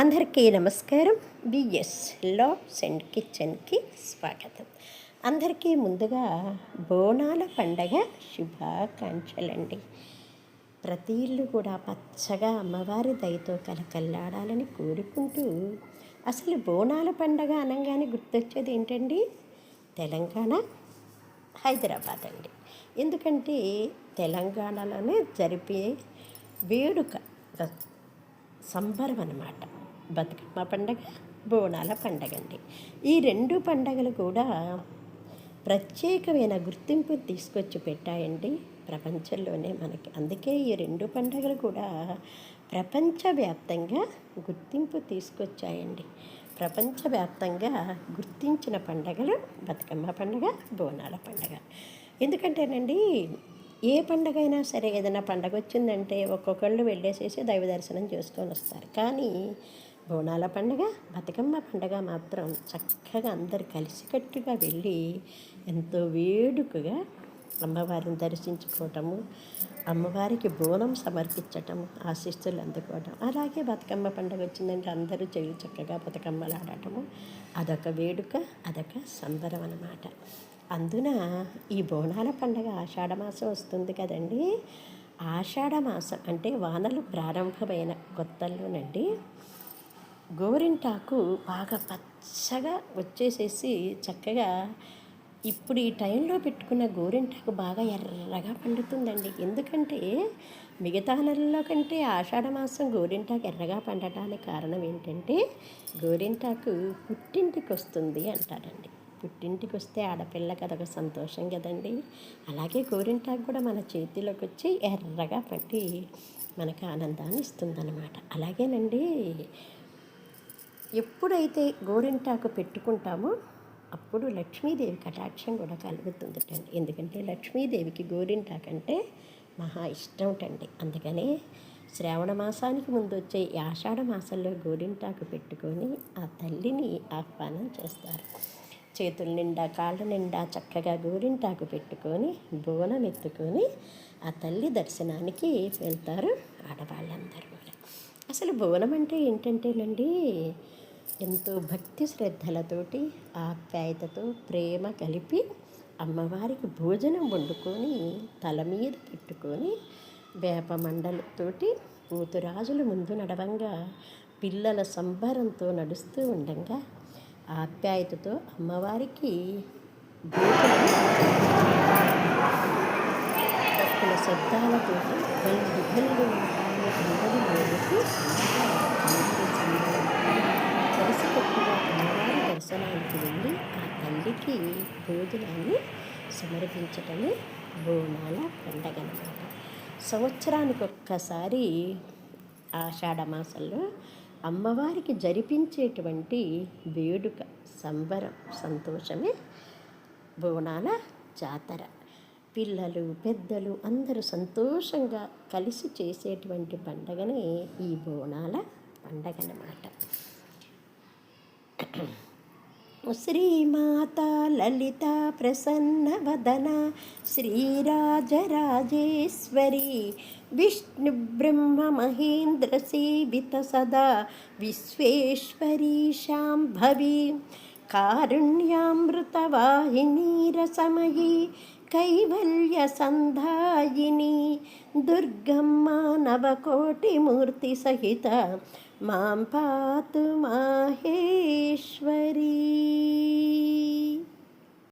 అందరికీ నమస్కారం. BS labs and కిచెన్కి స్వాగతం. అందరికీ ముందుగా బోనాల పండగ శుభాకాంక్షలండి. ప్రతి ఇల్లు కూడా పచ్చగా అమ్మవారి దయతో కలకల్లాడాలని కోరుకుంటూ, అసలు బోనాల పండగ అనగానే గుర్తొచ్చేది ఏంటండి? తెలంగాణ, హైదరాబాద్ అండి. ఎందుకంటే తెలంగాణలోనే జరిపే వేడుక సంబరం అన్నమాట. బతుకమ్మ పండగ, బోనాల పండగ అండి. ఈ రెండు పండగలు కూడా ప్రత్యేకమైన గుర్తింపు తీసుకొచ్చి పెట్టాయండి ప్రపంచంలోనే మనకి. అందుకే ఈ రెండు పండగలు కూడా ప్రపంచవ్యాప్తంగా గుర్తింపు తీసుకొచ్చాయండి. ప్రపంచవ్యాప్తంగా గుర్తించిన పండగలు బతుకమ్మ పండగ, బోనాల పండగ. ఎందుకంటేనండి, ఏ పండగ అయినా సరే, ఏదైనా పండగ వచ్చిందంటే ఒక్కొక్కళ్ళు వెళ్ళేసేసి దైవ దర్శనం చేసుకొని వస్తారు. కానీ బోనాల పండుగ, బతుకమ్మ పండుగ మాత్రం చక్కగా అందరు కలిసికట్టుగా వెళ్ళి ఎంతో వేడుకగా అమ్మవారిని దర్శించుకోవటము, అమ్మవారికి బోనం సమర్పించటము, ఆశీస్సులు అందుకోవటం. అలాగే బతుకమ్మ పండుగ వచ్చిందంటే అందరూ చెవి చక్కగా బతుకమ్మలు ఆడటము, అదొక వేడుక, అదొక సంబరం అన్నమాట. అందున ఈ బోనాల పండుగ ఆషాఢమాసం వస్తుంది కదండి. ఆషాఢమాసం అంటే వానలు ప్రారంభమైన కొత్తల్లోనండి గోరింటాకు బాగా పచ్చగా వచ్చేసేసి చక్కగా ఇప్పుడు ఈ టైంలో పెట్టుకున్న గోరింటాకు బాగా ఎర్రగా పండుతుందండి. ఎందుకంటే మిగతా నెలల్లో కంటే ఆషాఢమాసం గోరింటాకు ఎర్రగా పండటానికి కారణం ఏంటంటే, గోరింటాకు పుట్టింటికి వస్తుంది అంటారండి. పుట్టింటికి వస్తే ఆడపిల్లకి అదొక సంతోషం కదండి. అలాగే గోరింటాకు కూడా మన చేతిలోకి వచ్చి ఎర్రగా పట్టి మనకు ఆనందాన్ని ఇస్తుందన్నమాట. అలాగేనండి, ఎప్పుడైతే గోరింటాకు పెట్టుకుంటామో అప్పుడు లక్ష్మీదేవి కటాక్షం కూడా కలుగుతుందటండి. ఎందుకంటే లక్ష్మీదేవికి గోరింటాకు అంటే మహా ఇష్టంటండి. అందుకనే శ్రావణ మాసానికి ముందు వచ్చే ఈ ఆషాఢ మాసంలో గోరింటాకు పెట్టుకొని ఆ తల్లిని ఆహ్వానం చేస్తారు. చేతుల నిండా కాళ్ళ నిండా చక్కగా గోరింటాకు పెట్టుకొని బోనం ఎత్తుకొని ఆ తల్లి దర్శనానికి వెళ్తారు ఆడవాళ్ళందరూ కూడా. అసలు బోనం అంటే ఏంటంటేనండి, ఎంతో భక్తి శ్రద్ధలతోటి ఆప్యాయతతో ప్రేమ కలిపి అమ్మవారికి భోజనం వండుకొని తల మీద పెట్టుకొని వేప మండలతోటి పూతురాజులు ముందు నడవంగా పిల్లల సంబరంతో నడుస్తూ ఉండగా ఆప్యాయతతో అమ్మవారికి భక్తుల శబ్దాలతో కలిసి కలిసికట్టుగా అమ్మవారి దర్శనానికి వెళ్ళి ఆ తల్లికి భోజనాన్ని సమర్పించటమే బోనాల పండగ అన్నమాట. సంవత్సరానికి ఒక్కసారి ఆషాఢమాసంలో అమ్మవారికి జరిపించేటువంటి వేడుక, సంబరం, సంతోషమే బోనాల జాతర. పిల్లలు పెద్దలు అందరూ సంతోషంగా కలిసి చేసేటువంటి పండగనే ఈ బోనాల పండగ అన్నమాట. శ్రీమాత లలిత ప్రసన్నవదన శ్రీరాజరాజేశ్వరి విష్ణు బ్రహ్మ మహేంద్ర సేవిత సదా విశ్వేశ్వరీ శాంభవి కారుణ్యామృతవాహిని రసమయీ కైవల్య సంధాయిని దుర్గమ్మ నవకోటి మూర్తి సహిత మాం పాతు మాహేశ్వరీ.